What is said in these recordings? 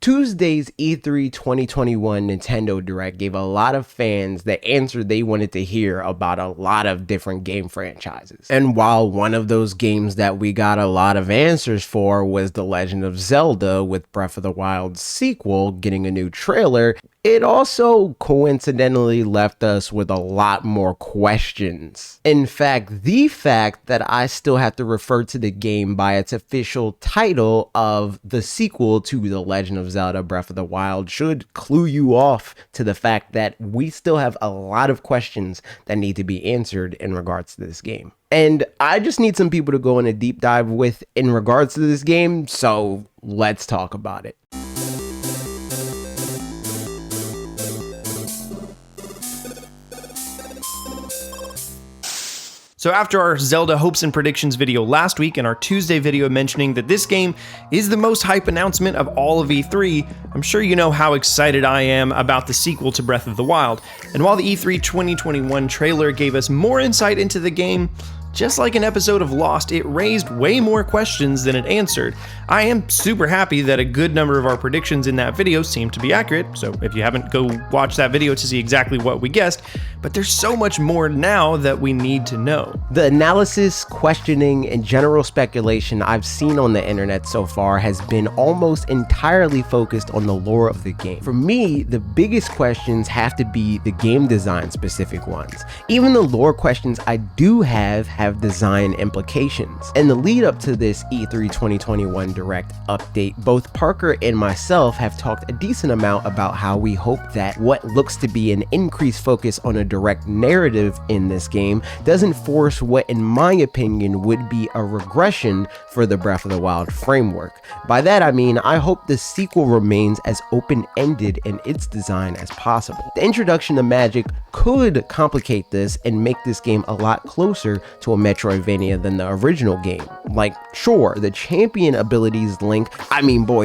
Tuesday's E3 2021 Nintendo Direct gave a lot of fans the answer they wanted to hear about a lot of different game franchises. And while one of those games that we got a lot of answers for was The Legend of Zelda, with Breath of the Wild's sequel getting a new trailer, it also coincidentally left us with a lot more questions. In fact, the fact that I still have to refer to the game by its official title of the sequel to The Legend of Zelda Breath of the Wild should clue you off to the fact that we still have a lot of questions that need to be answered in regards to this game. And I just need some people to go in a deep dive with in regards to this game, so let's talk about it. So after our Zelda hopes and predictions video last week and our Tuesday video mentioning that this game is the most hype announcement of all of E3, I'm sure you know how excited I am about the sequel to Breath of the Wild. And while the E3 2021 trailer gave us more insight into the game, just like an episode of Lost, it raised way more questions than it answered. I am super happy that a good number of our predictions in that video seemed to be accurate, so if you haven't, go watch that video to see exactly what we guessed, but there's so much more now that we need to know. The analysis, questioning, and general speculation I've seen on the internet so far has been almost entirely focused on the lore of the game. For me, the biggest questions have to be the game design specific ones. Even the lore questions I do have design implications. In the lead up to this E3 2021 Direct update, both Parker and myself have talked a decent amount about how we hope that what looks to be an increased focus on a direct narrative in this game doesn't force what, in my opinion, would be a regression for the Breath of the Wild framework. By that I mean, I hope the sequel remains as open-ended in its design as possible. The introduction of magic could complicate this and make this game a lot closer to a Metroidvania than the original game. Like, sure, the champion abilities Link,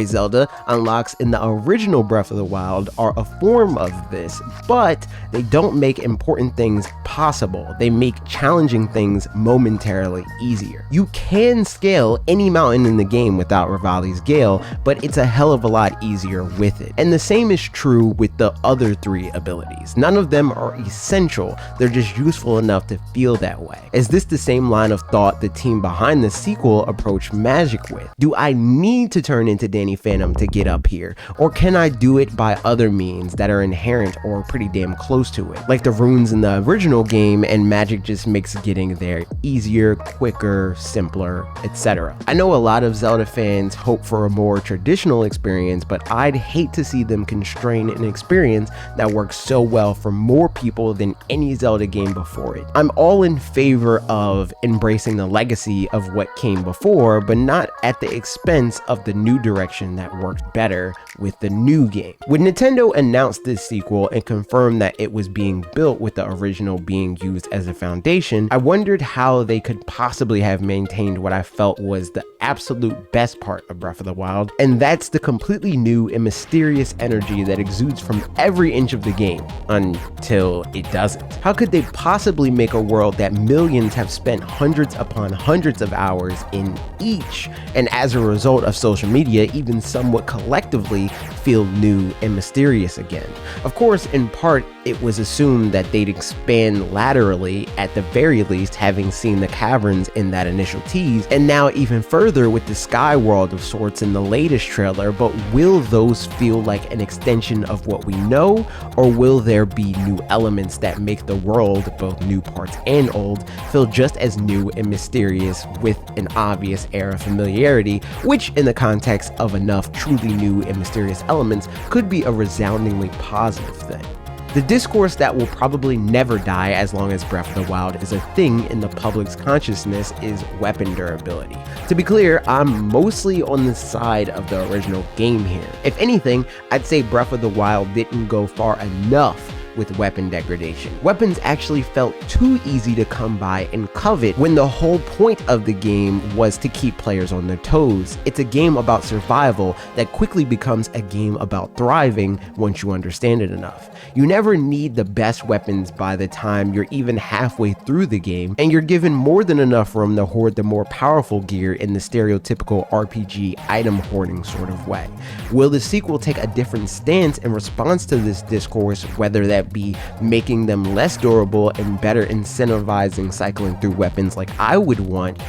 Zelda, unlocks in the original Breath of the Wild are a form of this, but they don't make important things possible. They make challenging things momentarily easier. You can scale any mountain in the game without Rivali's Gale, but it's a hell of a lot easier with it. And the same is true with the other three abilities. None of them are essential, they're just useful enough to feel that way. Is this the same line of thought the team behind the sequel approached magic with? Do I need to turn into Danny Phantom to get up here? Or can I do it by other means that are inherent or pretty damn close to it? Like the runes in the original game, and magic just makes getting there easier, quicker, simpler, etc. I know a lot of Zelda fans hope for a more traditional experience, but I'd hate to see them constrain an experience that works so well for more people than any Zelda game before it. I'm all in favor of embracing the legacy of what came before, but not at the expense of the new direction that worked better with the new game. When Nintendo announced this sequel and confirmed that it was being built with the original being used as a foundation, I wondered how they could possibly have maintained what I felt was the absolute best part of Breath of the Wild, and that's the completely new and mysterious energy that exudes from every inch of the game, until it doesn't. How could they possibly make a world that millions have spent hundreds upon hundreds of hours in each, and as a result of social media, even somewhat collectively feel new and mysterious again? Of course, in part, it was assumed that they'd expand laterally, at the very least, having seen the caverns in that initial tease, and now even further with the sky world of sorts in the latest trailer. But will those feel like an extension of what we know, or will there be new elements that make the world, both new parts and old, feel just as new and mysterious with an obvious air of familiarity, which in the context of enough truly new and mysterious elements could be a resoundingly positive thing. The discourse that will probably never die as long as Breath of the Wild is a thing in the public's consciousness is weapon durability. To be clear, I'm mostly on the side of the original game here. If anything, I'd say Breath of the Wild didn't go far enough with weapon degradation. Weapons actually felt too easy to come by and covet when the whole point of the game was to keep players on their toes. It's a game about survival that quickly becomes a game about thriving once you understand it enough. You never need the best weapons by the time you're even halfway through the game, and you're given more than enough room to hoard the more powerful gear in the stereotypical RPG item hoarding sort of way. Will the sequel take a different stance in response to this discourse, whether that be making them less durable and better incentivizing cycling through weapons like I would want,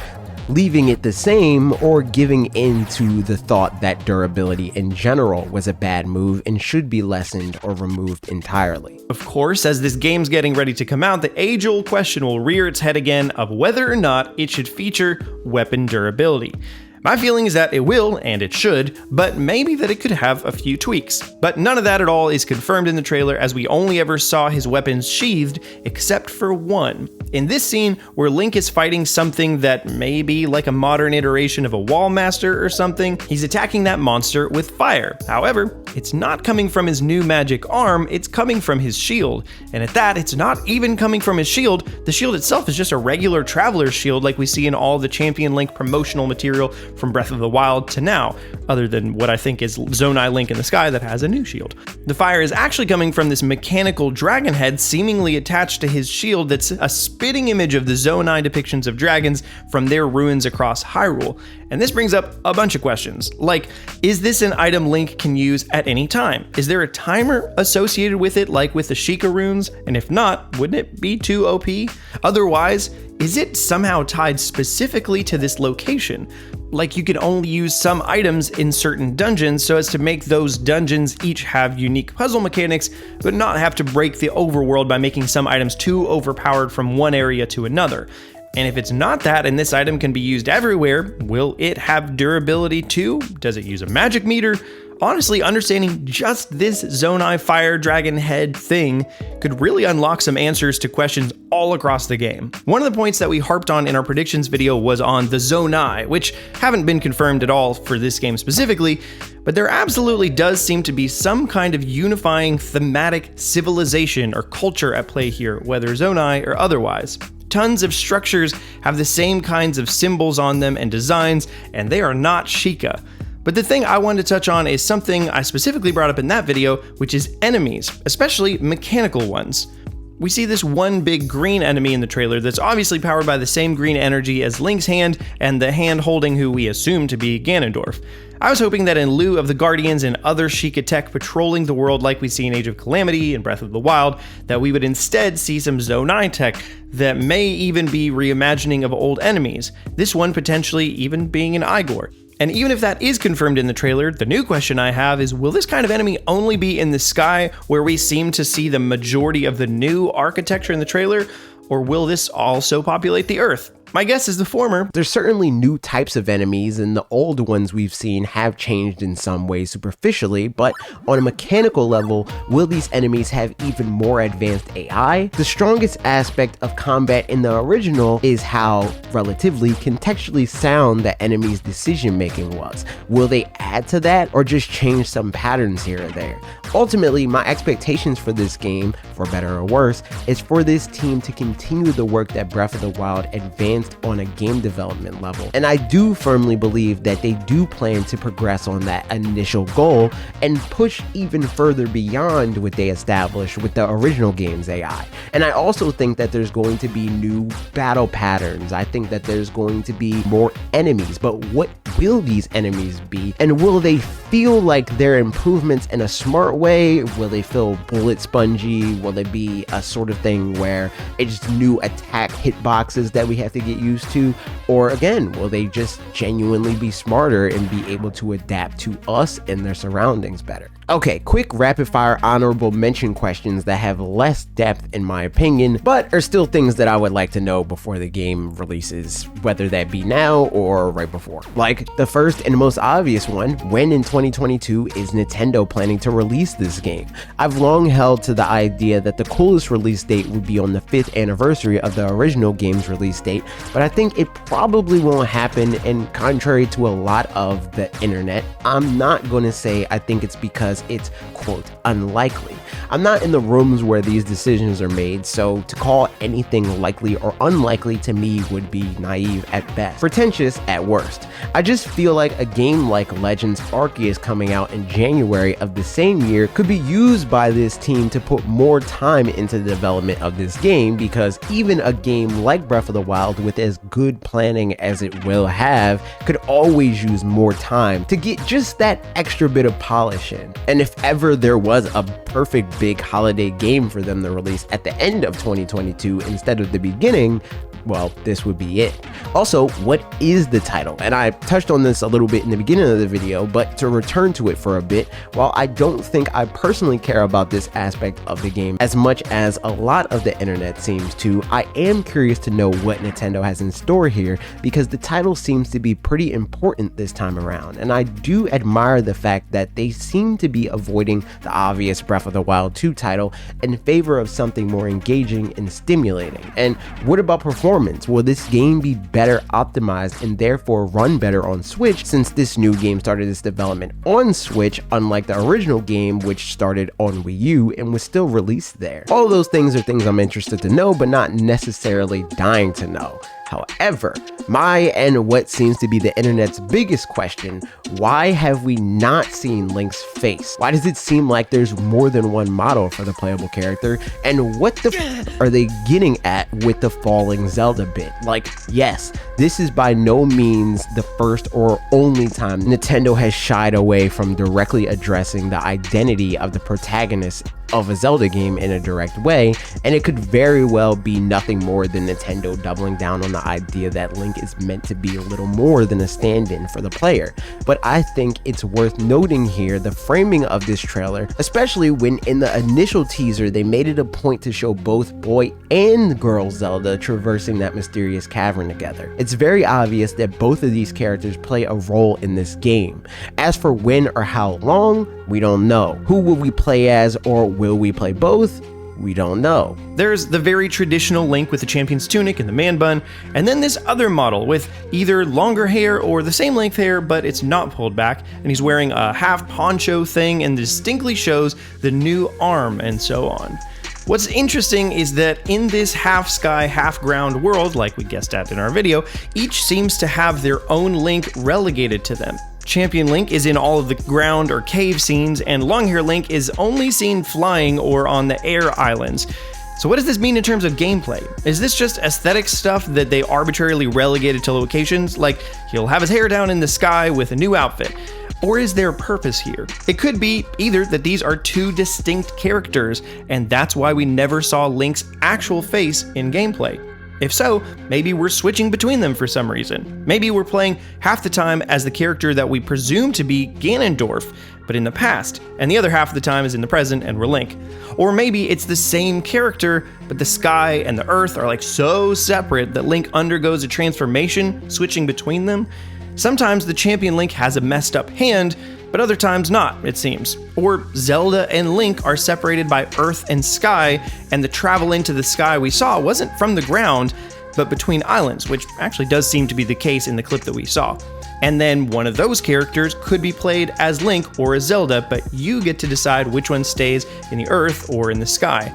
leaving it the same, or giving in to the thought that durability in general was a bad move and should be lessened or removed entirely? Of course, as this game's getting ready to come out, the age-old question will rear its head again of whether or not it should feature weapon durability. My feeling is that it will, and it should, but maybe that it could have a few tweaks. But none of that at all is confirmed in the trailer, as we only ever saw his weapons sheathed, except for one. In this scene, where Link is fighting something that may be like a modern iteration of a wall master or something, he's attacking that monster with fire. However, it's not coming from his new magic arm, it's coming from his shield. And at that, it's not even coming from his shield. The shield itself is just a regular traveler's shield like we see in all the Champion Link promotional material from Breath of the Wild to now, other tnin what I think is Zonai Link in the sky that has a new shield. The fire is actually coming from this mechanical dragon head seemingly attached to his shield that's a spitting image of the Zonai depictions of dragons from their ruins across Hyrule. And this brings up a bunch of questions, like, is this an item Link can use at any time? Is there a timer associated with it like with the Sheikah runes? And if not, wouldn't it be too OP? Otherwise, is it somehow tied specifically to this location? Like you can only use some items in certain dungeons so as to make those dungeons each have unique puzzle mechanics, but not have to break the overworld by making some items too overpowered from one area to another. And if it's not that, and this item can be used everywhere, will it have durability too? Does it use a magic meter? Honestly, understanding just this Zonai Fire Dragon Head thing could really unlock some answers to questions all across the game. One of the points that we harped on in our predictions video was on the Zonai, which haven't been confirmed at all for this game specifically, but there absolutely does seem to be some kind of unifying thematic civilization or culture at play here, whether Zonai or otherwise. Tons of structures have the same kinds of symbols on them and designs, and they are not Sheikah. But the thing I wanted to touch on is something I specifically brought up in that video, which is enemies, especially mechanical ones. We see this one big green enemy in the trailer that's obviously powered by the same green energy as Link's hand and the hand holding who we assume to be Ganondorf. I was hoping that in lieu of the Guardians and other Sheikah tech patrolling the world like we see in Age of Calamity and Breath of the Wild, that we would instead see some Zonai tech that may even be reimagining of old enemies, this one potentially even being an Igor. And even if that is confirmed in the trailer, the new question I have is, will this kind of enemy only be in the sky where we seem to see the majority of the new architecture in the trailer, or will this also populate the Earth? My guess is the former. There's certainly new types of enemies, and the old ones we've seen have changed in some ways superficially, but on a mechanical level, will these enemies have even more advanced AI? The strongest aspect of combat in the original is how relatively contextually sound the enemy's decision making was. Will they add to that, or just change some patterns here or there? Ultimately, my expectations for this game, for better or worse, is for this team to continue the work that Breath of the Wild advanced on a game development level. And I do firmly believe that they do plan to progress on that initial goal and push even further beyond what they established with the original game's AI. And I also think that there's going to be new battle patterns. I think that there's going to be more enemies, but what will these enemies be? And will they feel like they're improvements in a smart way? Will they feel bullet spongy? Will it be a sort of thing where it's just new attack hitboxes that we have to get used to? Or again, will they just genuinely be smarter and be able to adapt to us and their surroundings better? Okay, quick rapid fire honorable mention questions that have less depth in my opinion, but are still things that I would like to know before the game releases, whether that be now or right before. Like the first and most obvious one, when in 2022 is Nintendo planning to release this game? I've long held to the idea that the coolest release date would be on the 5th anniversary of the original game's release date, but I think it probably won't happen, and contrary to a lot of the internet, I'm not going to say I think it's because it's, quote, unlikely. I'm not in the rooms where these decisions are made, so to call anything likely or unlikely to me would be naive at best, pretentious at worst. I just feel like a game like Legends Arceus coming out in January of the same year could be used by this team to put more time into the development of this game, because even a game like Breath of the Wild, with as good planning as it will have, could always use more time to get just that extra bit of polish in. And if ever there was a perfect big holiday game for them to release at the end of 2022 instead of the beginning, well, this would be it. Also, what is the title? And I touched on this a little bit in the beginning of the video, but to return to it for a bit, while I don't think I personally care about this aspect of the game as much as a lot of the internet seems to, I am curious to know what Nintendo has in store here, because the title seems to be pretty important this time around, and I do admire the fact that they seem to be avoiding the obvious Breath of the Wild 2 title in favor of something more engaging and stimulating. And what about performance? Will this game be better optimized and therefore run better on Switch, since this new game started its development on Switch, unlike the original game which started on Wii U and was still released there? All of those things are things I'm interested to know, but not necessarily dying to know. However, my and what seems to be the internet's biggest question: why have we not seen Link's face? Why does it seem like there's more than one model for the playable character? And what the f are they getting at with the falling Zelda bit? Like, yes, this is by no means the first or only time Nintendo has shied away from directly addressing the identity of the protagonist of a Zelda game in a direct way, and it could very well be nothing more than Nintendo doubling down on the idea that Link is meant to be a little more than a stand-in for the player. But I think it's worth noting here the framing of this trailer, especially when in the initial teaser they made it a point to show both boy and girl Zelda traversing that mysterious cavern together. It's very obvious that both of these characters play a role in this game. As for when or how long, we don't know. Who will we play as, or will we play both? We don't know. There's the very traditional Link with the champion's tunic and the man bun, and then this other model with either longer hair or the same length hair, but it's not pulled back, and he's wearing a half poncho thing and distinctly shows the new arm and so on. What's interesting is that in this half sky, half ground world, like we guessed at in our video, each seems to have their own Link relegated to them. Champion Link is in all of the ground or cave scenes, and Longhair Link is only seen flying or on the air islands. So what does this mean in terms of gameplay? Is this just aesthetic stuff that they arbitrarily relegated to locations, like he'll have his hair down in the sky with a new outfit? Or is there a purpose here? It could be either that these are two distinct characters, and that's why we never saw Link's actual face in gameplay. If so, maybe we're switching between them for some reason. Maybe we're playing half the time as the character that we presume to be Ganondorf, but in the past, and the other half of the time is in the present and we're Link. Or maybe it's the same character, but the sky and the earth are like so separate that Link undergoes a transformation, switching between them. Sometimes the champion Link has a messed up hand, but other times not, it seems. Or Zelda and Link are separated by earth and sky, and the travel into the sky we saw wasn't from the ground, but between islands, which actually does seem to be the case in the clip that we saw. And then one of those characters could be played as Link or as Zelda, but you get to decide which one stays in the earth or in the sky.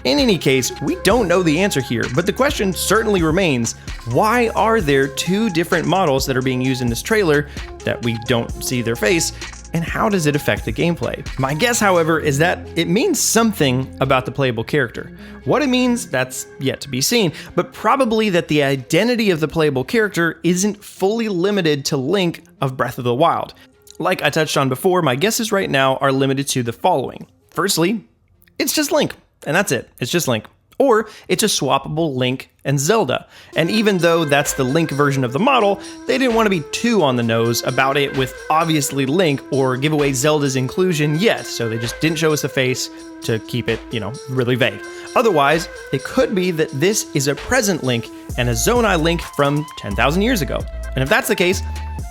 In any case, we don't know the answer here, but the question certainly remains: why are there two different models that are being used in this trailer that we don't see their face, and how does it affect the gameplay? My guess, however, is that it means something about the playable character. What it means, that's yet to be seen, but probably that the identity of the playable character isn't fully limited to Link of Breath of the Wild. Like I touched on before, my guesses right now are limited to the following. Firstly, it's just Link. And that's it, it's just Link. Or it's a swappable Link and Zelda. And even though that's the Link version of the model, they didn't want to be too on the nose about it with obviously Link or give away Zelda's inclusion yet, so they just didn't show us a face to keep it, really vague. Otherwise, it could be that this is a present Link and a Zonai Link from 10,000 years ago. And if that's the case,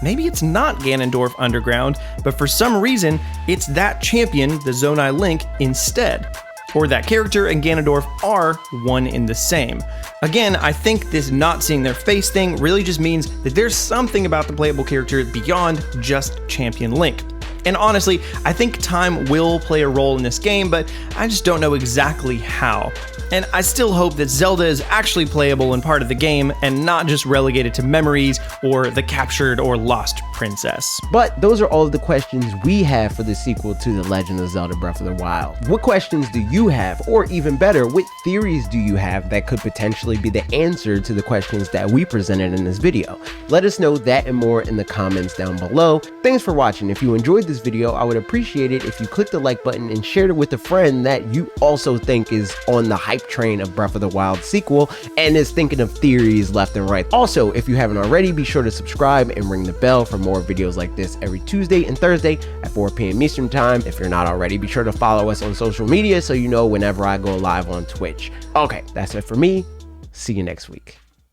maybe it's not Ganondorf Underground, but for some reason, it's that champion, the Zonai Link, instead. or that character and Ganondorf are one in the same. Again, I think this not seeing their face thing really just means that there's something about the playable character beyond just Champion Link. And honestly, I think time will play a role in this game, but I just don't know exactly how. And I still hope that Zelda is actually playable and part of the game, and not just relegated to memories or the captured or lost princess. But those are all of the questions we have for the sequel to The Legend of Zelda Breath of the Wild. What questions do you have? Or even better, what theories do you have that could potentially be the answer to the questions that we presented in this video? Let us know that and more in the comments down below. Thanks for watching. If you enjoyed this video, I would appreciate it if you click the like button and shared it with a friend that you also think is on the hype train of Breath of the Wild sequel and is thinking of theories left and right. Also, if you haven't already, be sure to subscribe and ring the bell for more videos like this every Tuesday and Thursday at 4 p.m. Eastern time. If you're not already, be sure to follow us on social media so you know whenever I go live on Twitch. Okay, that's it for me. See you next week.